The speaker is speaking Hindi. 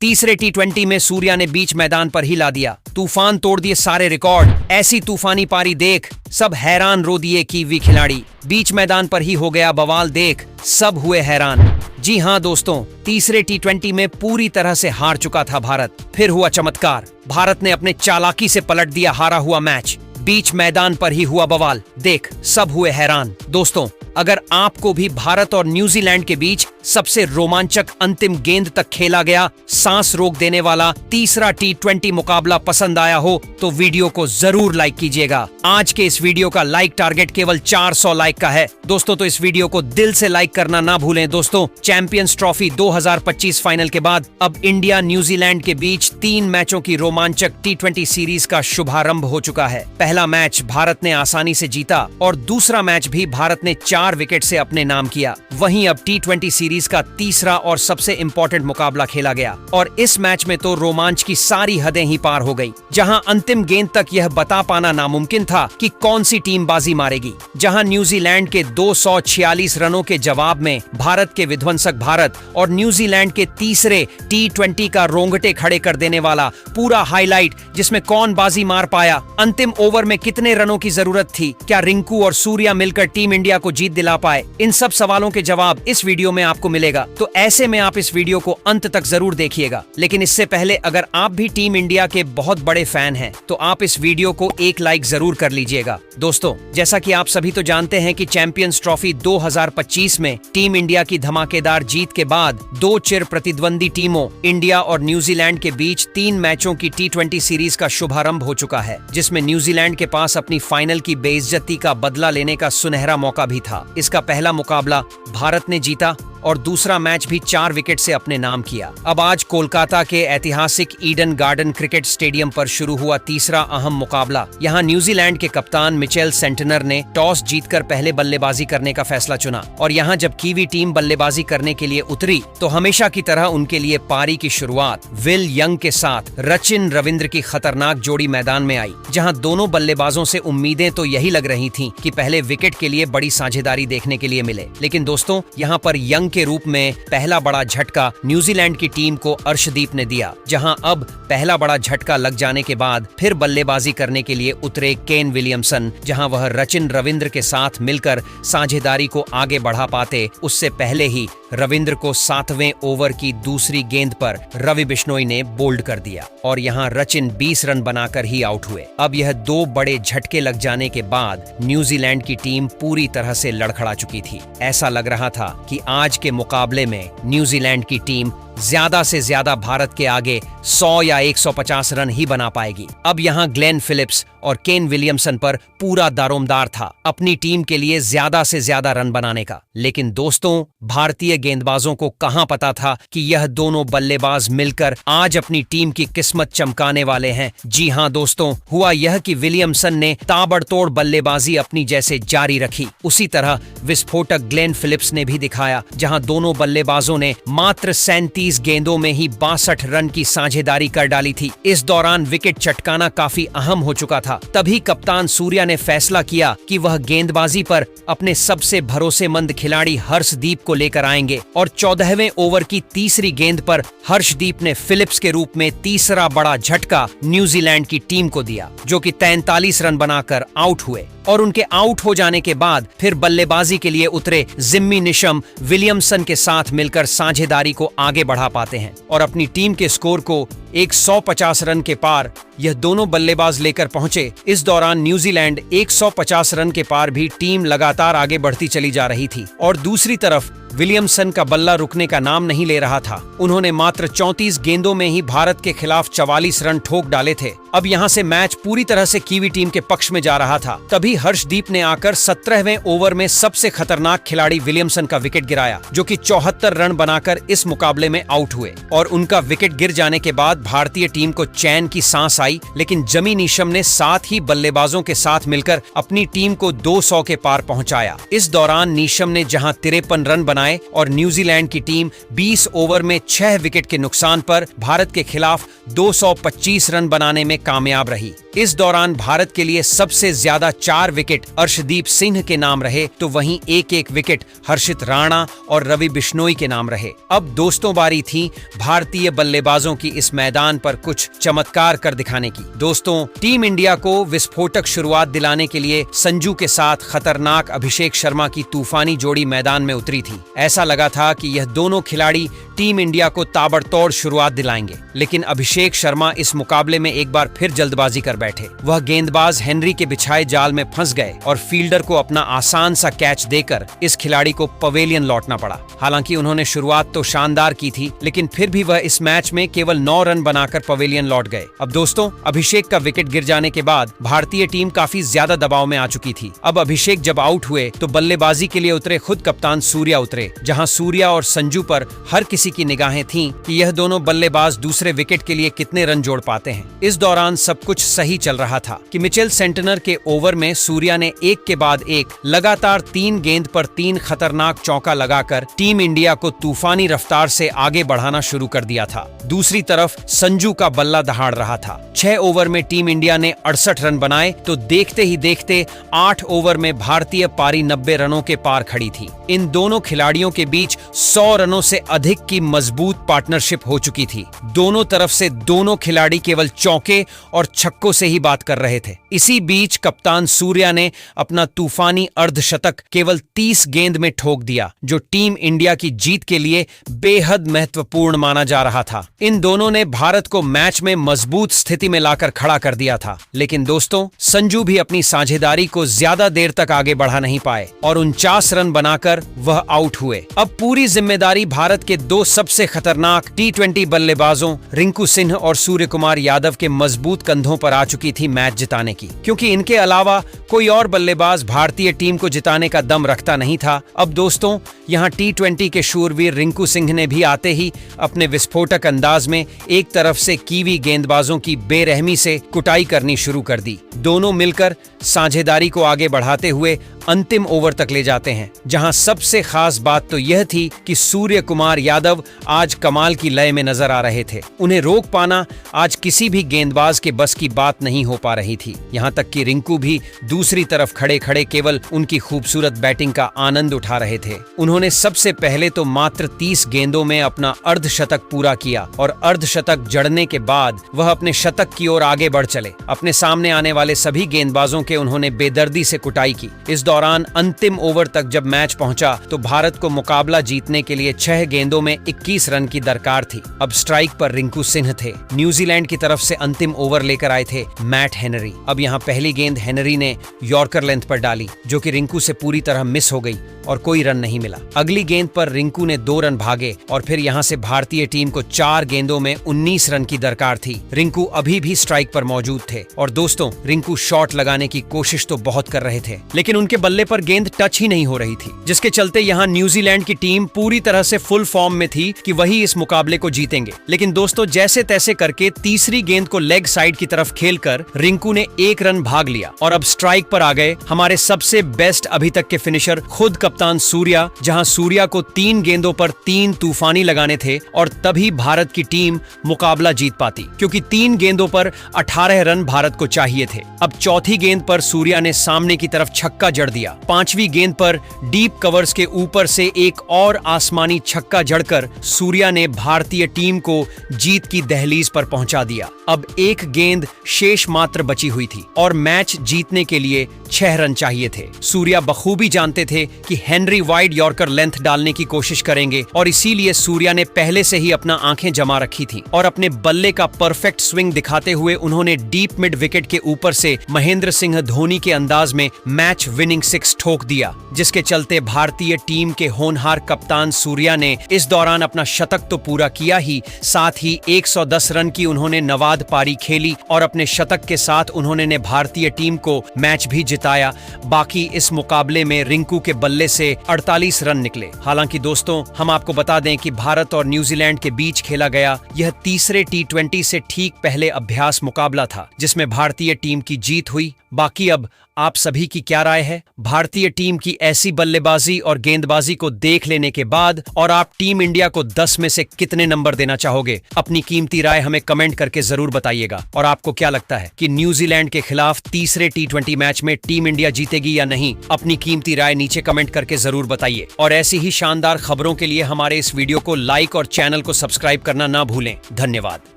तीसरे टी20 में सूर्या ने बीच मैदान पर ही ला दिया, तूफान तोड़ दिए सारे रिकॉर्ड। ऐसी तूफानी पारी देख सब हैरान रो दिए कीवी खिलाड़ी। बीच मैदान पर ही हो गया बवाल देख सब हुए हैरान। जी हां दोस्तों, तीसरे टी20 में पूरी तरह से हार चुका था भारत। फिर हुआ चमत्कार, भारत ने अपने चालाकी से पलट दिया हारा हुआ मैच। बीच मैदान पर ही हुआ बवाल देख सब हुए हैरान। दोस्तों, अगर आपको भी भारत और न्यूजीलैंड के बीच सबसे रोमांचक अंतिम गेंद तक खेला गया, सांस रोक देने वाला तीसरा टी20 मुकाबला पसंद आया हो तो वीडियो को जरूर लाइक कीजिएगा। आज के इस वीडियो का लाइक टारगेट केवल 400 लाइक का है दोस्तों, तो इस वीडियो को दिल से लाइक करना ना भूलें। दोस्तों, चैंपियंस ट्रॉफी 2025 फाइनल के बाद अब इंडिया न्यूजीलैंड के बीच 3 मैचों की रोमांचक टी20 सीरीज का शुभारंभ हो चुका है। पहला मैच भारत ने आसानी से जीता और दूसरा मैच भी भारत ने 4 विकेट से अपने नाम किया। वहीं अब टी20 सीरीज का तीसरा और सबसे इंपॉर्टेंट मुकाबला खेला गया और इस मैच में तो रोमांच की सारी हदें ही पार हो गई। जहां अंतिम गेंद तक यह बता पाना नामुमकिन था कि कौन सी टीम बाजी मारेगी। जहां न्यूजीलैंड के 246 रनों के जवाब में भारत के विध्वंसक भारत और न्यूजीलैंड के तीसरे टी20 का रोंगटे खड़े कर देने वाला पूरा हाईलाइट, जिसमें कौन बाजी मार पाया, अंतिम ओवर में कितने रनों की जरूरत थी, क्या रिंकू और सूर्या मिलकर टीम इंडिया को जीत दिला पाए, इन सब सवालों के जवाब इस वीडियो में आपको मिलेगा। तो ऐसे में आप इस वीडियो को अंत तक जरूर देखिएगा। लेकिन इससे पहले अगर आप भी टीम इंडिया के बहुत बड़े फैन हैं तो आप इस वीडियो को एक लाइक जरूर कर लीजिएगा। दोस्तों, जैसा कि आप सभी तो जानते हैं कि चैंपियंस ट्रॉफी 2025 में टीम इंडिया की धमाकेदार जीत के बाद 2 चिर प्रतिद्वंदी टीमों इंडिया और न्यूजीलैंड के बीच 3 मैचों की टी20 सीरीज का शुभारंभ हो चुका है, जिसमें न्यूजीलैंड के पास अपनी फाइनल की बेइज्जती का बदला लेने का सुनहरा मौका भी था। इसका पहला मुकाबला भारत ने जीता और दूसरा मैच भी 4 विकेट से अपने नाम किया। अब आज कोलकाता के ऐतिहासिक ईडन गार्डन क्रिकेट स्टेडियम पर शुरू हुआ तीसरा अहम मुकाबला। यहां न्यूजीलैंड के कप्तान मिचेल सेंटनर ने टॉस जीतकर पहले बल्लेबाजी करने का फैसला चुना और यहां जब कीवी टीम बल्लेबाजी करने के लिए उतरी तो हमेशा की तरह उनके लिए पारी की शुरुआत विल यंग के साथ रचिन रविंद्र की खतरनाक जोड़ी मैदान में आई। जहां दोनों बल्लेबाजों से उम्मीदें तो यही लग रही थीं कि पहले विकेट के लिए बड़ी साझेदारी देखने के लिए मिले, लेकिन दोस्तों यहां पर यंग के रूप में पहला बड़ा झटका न्यूजीलैंड की टीम को अर्शदीप ने दिया। जहां अब पहला बड़ा झटका लग जाने के बाद फिर बल्लेबाजी करने के लिए उतरे केन विलियमसन, जहां वह रचिन रविंद्र के साथ मिलकर साझेदारी को आगे बढ़ा पाते उससे पहले ही रविंद्र को 7वें ओवर की दूसरी गेंद पर रवि बिश्नोई ने बोल्ड कर दिया और यहां रचिन 20 रन बनाकर ही आउट हुए। अब यह 2 बड़े झटके लग जाने के बाद न्यूजीलैंड की टीम पूरी तरह से लड़खड़ा चुकी थी। ऐसा लग रहा था कि आज के मुकाबले में न्यूजीलैंड की टीम ज्यादा से ज्यादा भारत के आगे 100 या 150 रन ही बना पाएगी। अब यहां ग्लेन फिलिप्स और केन विलियमसन पर पूरा दारोमदार था अपनी टीम के लिए ज्यादा से ज्यादा रन बनाने का। लेकिन दोस्तों, भारतीय गेंदबाजों को कहां पता था कि यह दोनों बल्लेबाज मिलकर आज अपनी टीम की किस्मत चमकाने वाले हैं। जी हां दोस्तों, हुआ यह कि विलियमसन ने ताबड़तोड़ बल्लेबाजी अपनी जैसे जारी रखी, उसी तरह विस्फोटक ग्लेन फिलिप्स ने भी दिखाया। जहां दोनों बल्लेबाजों ने मात्र 37 गेंदों में ही 62 रन की साझेदारी कर डाली थी। इस दौरान विकेट चटकाना काफी अहम हो चुका था। तभी कप्तान सूर्या ने फैसला किया कि वह गेंदबाजी पर अपने सबसे भरोसेमंद खिलाड़ी हर्षदीप को लेकर आएंगे और 14वें ओवर की तीसरी गेंद पर हर्षदीप ने फिलिप्स के रूप में तीसरा बड़ा झटका न्यूजीलैंड की टीम को दिया, जो कि 43 रन बनाकर आउट हुए। और उनके आउट हो जाने के बाद फिर बल्लेबाजी के लिए उतरे जिम्मी निशम विलियमसन के साथ मिलकर साझेदारी को आगे बढ़ा पाते हैं और अपनी टीम के स्कोर को 150 रन के पार यह दोनों बल्लेबाज लेकर पहुंचे। इस दौरान न्यूजीलैंड 150 रन के पार भी टीम लगातार आगे बढ़ती चली जा रही थी और दूसरी तरफ विलियमसन का बल्ला रुकने का नाम नहीं ले रहा था। उन्होंने मात्र 34 गेंदों में ही भारत के खिलाफ 44 रन ठोक डाले थे। अब यहां से मैच पूरी तरह से कीवी टीम के पक्ष में जा रहा था। तभी हर्षदीप ने आकर 17वें ओवर में सबसे खतरनाक खिलाड़ी विलियमसन का विकेट गिराया, जो कि 74 रन बनाकर इस मुकाबले में आउट हुए। और उनका विकेट गिर जाने के बाद भारतीय टीम को चैन की सांस आई, लेकिन जमी नीशम ने 7 ही बल्लेबाजों के साथ मिलकर अपनी टीम को 200 के पार पहुंचाया। इस दौरान नीशम ने जहां 53 रन बनाए बनाए और न्यूजीलैंड की टीम 20 ओवर में 6 विकेट के नुकसान पर भारत के खिलाफ 225 रन बनाने में कामयाब रही। इस दौरान भारत के लिए सबसे ज्यादा 4 विकेट अर्शदीप सिंह के नाम रहे, तो वहीं एक विकेट हर्षित राणा और रवि बिश्नोई के नाम रहे। अब दोस्तों बारी थी भारतीय बल्लेबाजों की इस मैदान पर कुछ चमत्कार कर दिखाने की। दोस्तों, टीम इंडिया को विस्फोटक शुरुआत दिलाने के लिए संजू के साथ खतरनाक अभिषेक शर्मा की तूफानी जोड़ी मैदान में उतरी थी। ऐसा लगा था कि यह दोनों खिलाड़ी टीम इंडिया को ताबड़तोड़ शुरुआत दिलाएंगे, लेकिन अभिषेक शर्मा इस मुकाबले में एक बार फिर जल्दबाजी कर बैठे। वह गेंदबाज हेनरी के बिछाए जाल में फंस गए और फील्डर को अपना आसान सा कैच देकर इस खिलाड़ी को पवेलियन लौटना पड़ा। हालांकि उन्होंने शुरुआत तो शानदार की थी, लेकिन फिर भी वह इस मैच में केवल 9 रन बनाकर पवेलियन लौट गए। अब दोस्तों, अभिषेक का विकेट गिर जाने के बाद भारतीय टीम काफी ज्यादा दबाव में आ चुकी थी। अब अभिषेक जब आउट हुए तो बल्लेबाजी के लिए उतरे खुद कप्तान सूर्या उतरे, जहां सूर्या और संजू पर हर किसी की निगाहें थीं कि यह दोनों बल्लेबाज दूसरे विकेट के लिए कितने रन जोड़ पाते हैं। इस दौरान सब कुछ सही चल रहा था कि मिचेल सेंटनर के ओवर में सूर्या ने एक के बाद एक लगातार 3 गेंद पर 3 खतरनाक चौका लगाकर टीम इंडिया को तूफानी रफ्तार से आगे बढ़ाना शुरू कर दिया था। दूसरी तरफ संजू का बल्ला दहाड़ रहा था। 6 ओवर में टीम इंडिया ने 68 रन बनाए तो देखते ही देखते 8 ओवर में भारतीय पारी 90 रनों के पार खड़ी थी। इन दोनों खिलाड़ियों के बीच 100 रनों से अधिक की मजबूत पार्टनरशिप हो चुकी थी। दोनों तरफ से दोनों खिलाड़ी केवल चौके और छक्कों से ही बात कर रहे थे। इसी बीच कप्तान सूर्या ने अपना तूफानी अर्धशतक केवल 30 गेंद में ठोक दिया, जो टीम इंडिया की जीत के लिए बेहद महत्वपूर्ण माना जा रहा था। इन दोनों ने भारत को मैच में मजबूत स्थिति में लाकर खड़ा कर दिया था। लेकिन दोस्तों, संजू भी अपनी साझेदारी को ज्यादा देर तक आगे बढ़ा नहीं पाए और 49 रन बनाकर वह आउट हुए। अब पूरी जिम्मेदारी भारत के 2 सबसे खतरनाक T20 बल्लेबाजों रिंकू सिंह और सूर्य कुमार यादव के मजबूत कंधों पर आ चुकी थी मैच जिताने की, क्योंकि इनके अलावा कोई और बल्लेबाज भारतीय टीम को जिताने का दम रखता नहीं था। अब दोस्तों, यहाँ T20 के शूरवीर रिंकू सिंह ने भी आते ही अपने विस्फोटक अंदाज में एक तरफ से कीवी गेंदबाजों की बेरहमी से कुटाई करनी शुरू कर दी। दोनों मिलकर साझेदारी को आगे बढ़ाते हुए अंतिम ओवर तक ले जाते हैं, जहां सबसे खास बात तो यह थी कि सूर्य कुमार यादव आज कमाल की लय में नजर आ रहे थे। उन्हें रोक पाना आज किसी भी गेंदबाज के बस की बात नहीं हो पा रही थी। यहां तक कि रिंकू भी दूसरी तरफ खड़े खड़े केवल उनकी खूबसूरत बैटिंग का आनंद उठा रहे थे। उन्होंने सबसे पहले तो मात्र 30 गेंदों में अपना अर्धशतक पूरा किया और अर्धशतक जड़ने के बाद वह अपने शतक की ओर आगे बढ़ चले। अपने सामने आने वाले सभी गेंदबाजों के उन्होंने बेदर्दी से कुटाई की। इस दौरान अंतिम ओवर तक जब मैच पहुंचा तो भारत को मुकाबला जीतने के लिए 6 गेंदों में 21 रन की दरकार थी। अब स्ट्राइक पर रिंकू सिंह थे। न्यूजीलैंड की तरफ से अंतिम ओवर लेकर आए थे मैट हेनरी। अब यहाँ पहली गेंद हेनरी ने यॉर्कर लेंथ पर डाली, जो कि रिंकू से पूरी तरह मिस हो गई और कोई रन नहीं मिला। अगली गेंद पर रिंकू ने 2 रन भागे और फिर यहाँ से भारतीय टीम को 4 गेंदों में 19 रन की दरकार थी। रिंकू अभी भी स्ट्राइक पर मौजूद थे और दोस्तों, रिंकू शॉट लगाने की कोशिश तो बहुत कर रहे थे, लेकिन उनके बल्ले पर गेंद टच ही नहीं हो रही थी, जिसके चलते यहाँ न्यूजीलैंड की टीम पूरी तरह से फुल फॉर्म में थी कि वही इस मुकाबले को जीतेंगे। लेकिन दोस्तों, जैसे तैसे करके तीसरी गेंद को लेग साइड की तरफ खेलकर रिंकू ने 1 रन भाग लिया और अब स्ट्राइक पर आ गए हमारे सबसे बेस्ट अभी तक के फिनिशर खुद कप्तान सूर्या, जहां सूर्या को 3 गेंदों पर 3 तूफानी लगाने थे और तभी भारत की टीम मुकाबला जीत पाती, क्योंकि 3 गेंदों पर 18 रन भारत को चाहिए थे। अब चौथी गेंद पर सूर्या ने सामने की तरफ छक्का जड़ दिया। 5वीं गेंद पर डीप कवर्स के ऊपर से एक और आसमानी छक्का जड़कर सूर्या ने भारतीय टीम को जीत की दहलीज पर पहुंचा दिया। अब 1 गेंद शेष मात्र बची हुई थी और मैच जीतने के लिए 6 रन चाहिए थे। सूर्या बखूबी जानते थे कि हेनरी वाइड यॉर्कर लेंथ डालने की कोशिश करेंगे और इसीलिए सूर्या ने पहले से ही अपना आंखें जमा रखी थी और अपने बल्ले का परफेक्ट स्विंग दिखाते हुए उन्होंने डीप मिड विकेट के ऊपर से महेंद्र सिंह धोनी के अंदाज में मैच विनिंग 6 ठोक दिया, जिसके चलते भारतीय टीम के होनहार कप्तान सूर्या ने इस दौरान अपना शतक तो पूरा किया ही, साथ ही 110 रन की उन्होंने नवाद पारी खेली और अपने शतक के साथ उन्होंने भारतीय टीम को मैच भी जिताया। बाकी इस मुकाबले में रिंकू के बल्ले से 48 रन निकले। हालांकि दोस्तों, हम आपको बता दें कि भारत और न्यूजीलैंड के बीच खेला गया यह तीसरे T20 से ठीक पहले अभ्यास मुकाबला था, जिसमें भारतीय टीम की जीत हुई। बाकी अब आप सभी की क्या राय है भारतीय टीम की ऐसी बल्लेबाजी और गेंदबाजी को देख लेने के बाद और आप टीम इंडिया को 10 में से कितने नंबर देना चाहोगे? अपनी कीमती राय हमें कमेंट करके जरूर बताइएगा। और आपको क्या लगता है कि न्यूजीलैंड के खिलाफ तीसरे T20 मैच में टीम इंडिया जीतेगी या नहीं? अपनी कीमती राय नीचे कमेंट करके जरूर बताइए। और ऐसी ही शानदार खबरों के लिए हमारे इस वीडियो को लाइक और चैनल को सब्सक्राइब करना ना भूलें। धन्यवाद।